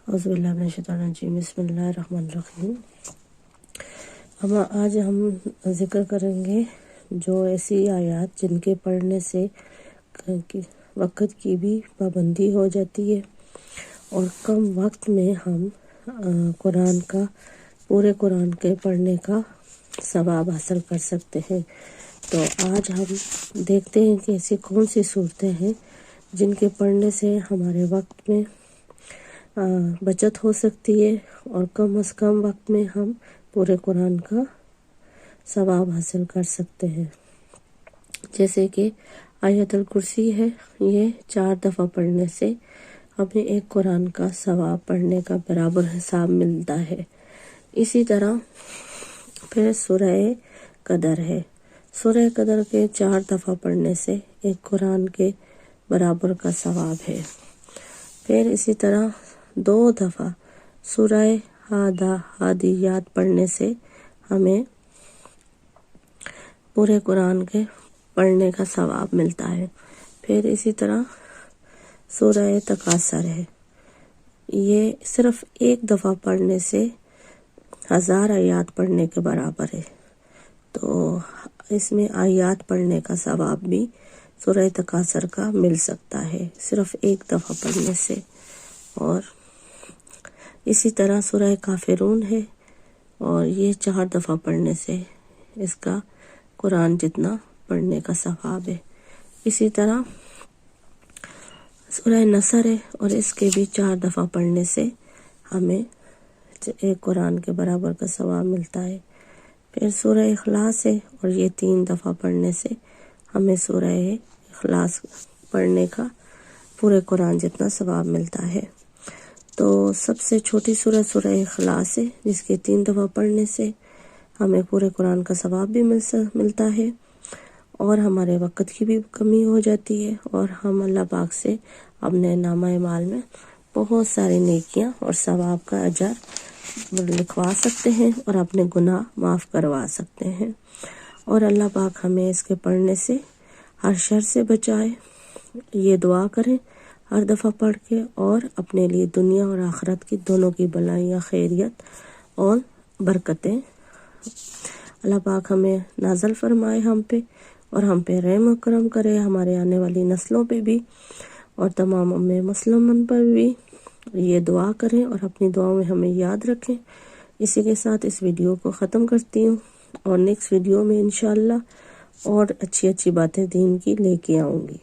اعوذ باللہ من الشیطان الرجیم، بسم اللہ الرحمن الرحیم۔ آج ہم ذکر کریں گے جو ایسی آیات جن کے پڑھنے سے وقت کی بھی پابندی ہو جاتی ہے اور کم وقت میں ہم پورے قرآن کے پڑھنے کا ثواب حاصل کر سکتے ہیں۔ تو آج ہم دیکھتے ہیں کہ ایسی کون سی صورتیں ہیں جن کے پڑھنے سے ہمارے وقت میں بچت ہو سکتی ہے اور کم از کم وقت میں ہم پورے قرآن کا ثواب حاصل کر سکتے ہیں۔ جیسے کہ آیت الکرسی ہے، یہ 4 دفعہ پڑھنے سے ہمیں ایک قرآن کا ثواب پڑھنے کا برابر حساب ملتا ہے۔ اسی طرح پھر سورہ قدر ہے، سورہ قدر کے 4 دفعہ پڑھنے سے ایک قرآن کے برابر کا ثواب ہے۔ پھر اسی طرح 2 دفعہ سورہ عادیات پڑھنے سے ہمیں پورے قرآن کے پڑھنے کا ثواب ملتا ہے۔ پھر اسی طرح سورہ تکاثر ہے، یہ صرف 1 دفعہ پڑھنے سے 1000 آیات پڑھنے کے برابر ہے۔ تو اس میں آیات پڑھنے کا ثواب بھی سورہ تکاثر کا مل سکتا ہے صرف 1 دفعہ پڑھنے سے۔ اور اسی طرح سورہ کافرون ہے اور یہ 4 دفعہ پڑھنے سے اس کا قرآن جتنا پڑھنے کا ثواب ہے۔ اسی طرح سورہ نصر ہے اور اس کے بھی 4 دفعہ پڑھنے سے ہمیں ایک قرآن کے برابر کا ثواب ملتا ہے۔ پھر سورہ اخلاص ہے اور یہ 3 دفعہ پڑھنے سے ہمیں سورہ اخلاص پڑھنے کا پورے قرآن جتنا ثواب ملتا ہے۔ تو سب سے چھوٹی سورہ اخلاص ہے، جس کے 3 دفعہ پڑھنے سے ہمیں پورے قرآن کا ثواب بھی ملتا ہے اور ہمارے وقت کی بھی کمی ہو جاتی ہے اور ہم اللہ پاک سے اپنے نامہ اعمال میں بہت سارے نیکیاں اور ثواب کا اجر لکھوا سکتے ہیں اور اپنے گناہ معاف کروا سکتے ہیں۔ اور اللہ پاک ہمیں اس کے پڑھنے سے ہر شر سے بچائے، یہ دعا کریں ہر دفعہ پڑھ کے، اور اپنے لیے دنیا اور آخرت کی دونوں کی بھلائیاں، خیریت اور برکتیں اللہ پاک ہمیں نازل فرمائے ہم پہ، اور ہم پہ رحم و کرم کرے، ہمارے آنے والی نسلوں پہ بھی اور تمام امت مسلمان پر بھی یہ دعا کریں اور اپنی دعاؤں میں ہمیں یاد رکھیں۔ اسی کے ساتھ اس ویڈیو کو ختم کرتی ہوں اور نیکسٹ ویڈیو میں انشاءاللہ اور اچھی باتیں دین کی لے کے آؤں گی۔